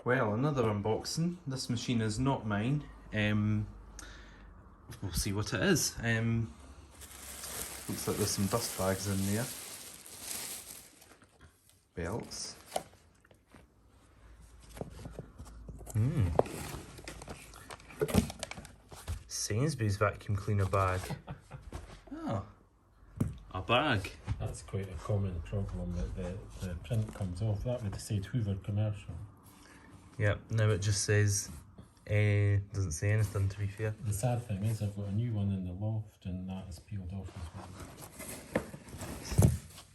Well, another unboxing. This machine is not mine. We'll see what it is. Looks like there's some dust bags in there. Belts. Sainsbury's vacuum cleaner bag. Oh, a bag. That's quite a common problem, that the print comes off. That would have said Hoover commercial. Yep, now it just says, doesn't say anything, to be fair. The sad thing is I've got a new one in the loft and that is peeled off as well.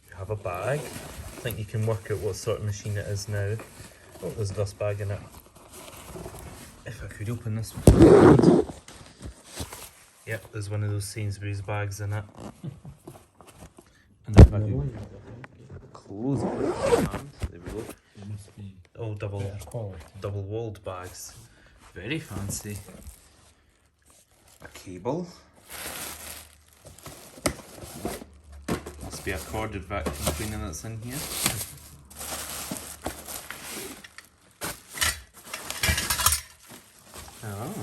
You have a bag. I think you can work out what sort of machine it is now. Oh, there's a dust bag in it. If I could open this one. Yep, there's one of those Sainsbury's bags in it. And if I could close it with my hand, there we go. It must be Oh, better quality. double walled bags. Very fancy. A cable. Must be a corded vacuum cleaner that's in here. Oh.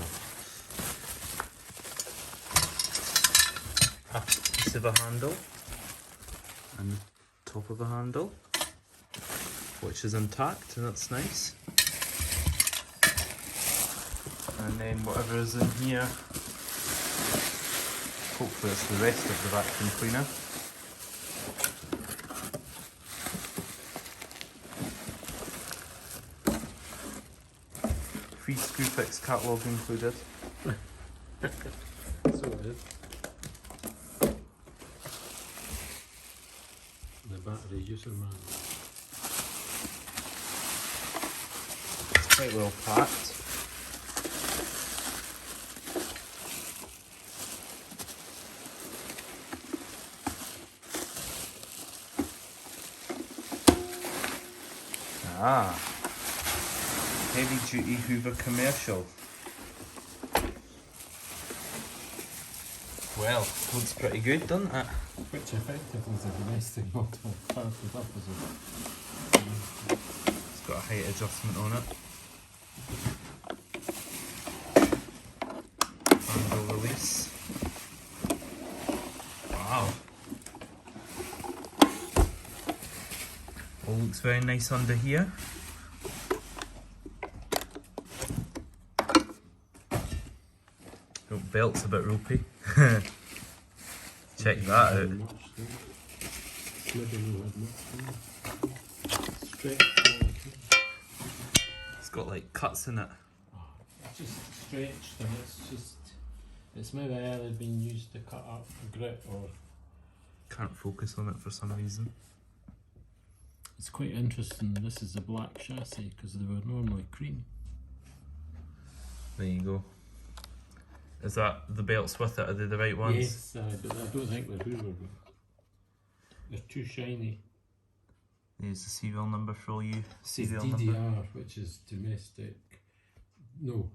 A piece of a handle. And the top of a handle, which is intact, and that's nice. And then whatever is in here, hopefully it's the rest of the vacuum cleaner. Free Screwfix catalogue included. So it is. The battery user manual. It's quite well packed. Ah, heavy duty Hoover commercial. Well, looks pretty good, doesn't it? Which effectively is a domestic model parted up as It's got a height adjustment on it. Handle release. Wow. All looks very nice under here. Oh, belt's a bit ropey. Check that out. It's got like cuts in it. It's just stretched and it's maybe either been used to cut up grit or... Can't focus on it for some reason. It's quite interesting, this is a black chassis because they were normally cream. There you go. Is that the belts with it? Are they the right ones? Yes, but I don't think they're Hoover. They're too shiny. There's the serial number for all you It's serial DDR, number. which is domestic. No,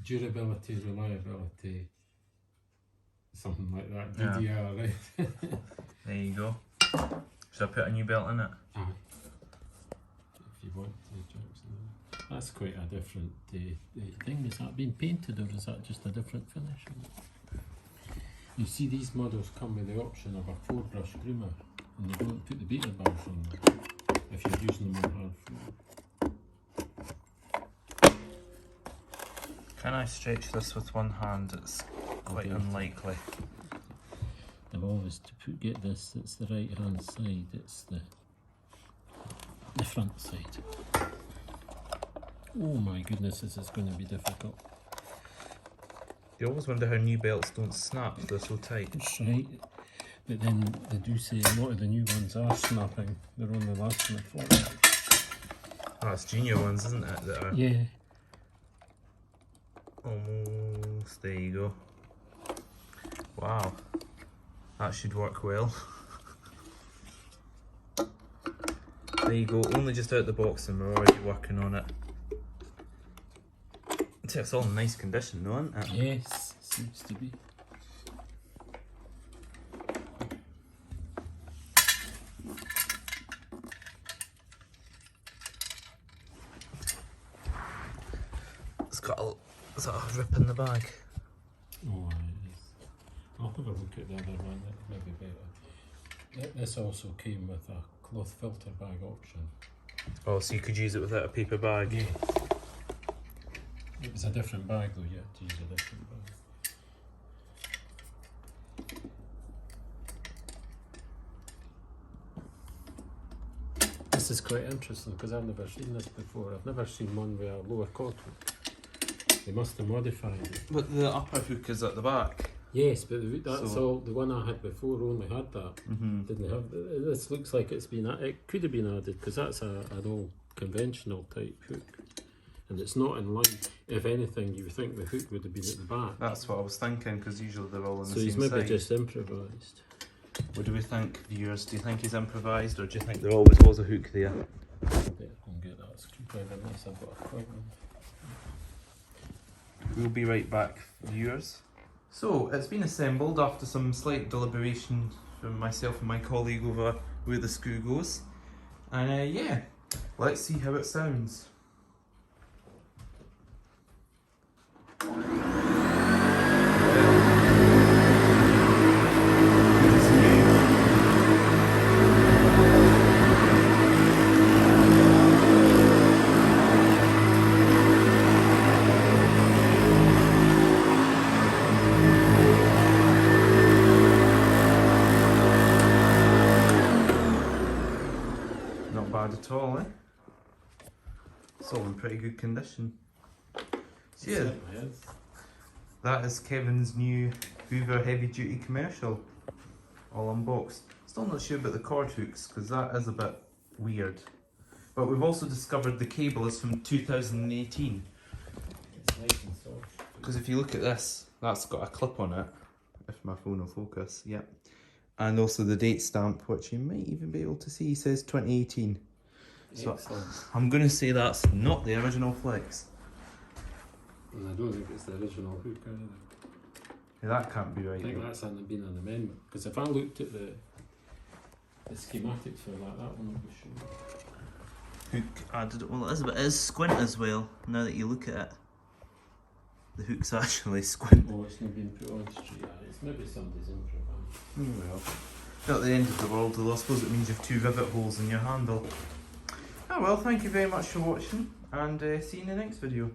durability, reliability, something like that. DDR, right? There you go. Should I put a new belt in it? Aye. If you want to, Jackson. That's quite a different thing. Is that being painted or is that just a different finish? You see, these models come with the option of a 4-brush groomer, and they don't put the beater bars on them if you're using them on hard floor. Can I stretch this with one hand? It's quite unlikely. I've always get this. It's the right hand side. It's the front side. Oh my goodness, this is going to be difficult. You always wonder how new belts don't snap, they're so tight. That's right. But then they do say a lot of the new ones are snapping. They're only lasting a fortnight. Oh, it's junior ones, isn't it? That are Yeah. almost. There you go. Wow. That should work well. There you go, only just out the box and we're already working on it. It's all in nice condition though, isn't it? Yes, seems to be. It's got a sort of rip in the bag. Oh, it is. I'll have a look at the other one, that may be better. This also came with a cloth filter bag option. Oh, so you could use it without a paper bag? Yeah. It was a different bag though, you had to use a different bag. This is quite interesting because I've never seen this before. I've never seen one with a lower cord hook. They must have modified it. But the upper hook is at the back. Yes, but that's So- all. The one I had before only had that. Didn't have. This looks like it's been. It could have been added because that's an old conventional type hook, and it's not in line. If anything, you would think the hook would have been at the back. That's what I was thinking, because usually they're all on So the he's same maybe side. just improvised. What do we think, viewers? Do you think he's improvised, or do you think there always was a hook there? I better go and get that screwdriver unless I've got a problem. We'll be right back, viewers. So, it's been assembled after some slight deliberation from myself and my colleague over where the screw goes. And yeah, let's see how it sounds. Not bad at all, eh? It's all in pretty good condition. So yeah, that is Kevin's new Hoover heavy duty commercial, all unboxed. Still not sure about the cord hooks, because that is a bit weird. But we've also discovered the cable is from 2018. It's nice and soft. Because if you look at this, that's got a clip on it, if my phone will focus, yep. And also the date stamp, which you might even be able to see, says 2018. So Excellent. I'm going to say that's not the original Flex. And I don't think it's the original hook either. Yeah, that can't be right. I think though. that's been an amendment. Because if I looked at the schematics for that one will be shown. Hook added, well it is squint as well, now that you look at it. The hook's actually squint. Oh, it's not been put on straight. It's maybe somebody's improvised. Well, not the end of the world, though I suppose it means you've 2 rivet holes in your handle. Oh well, thank you very much for watching, and see you in the next video.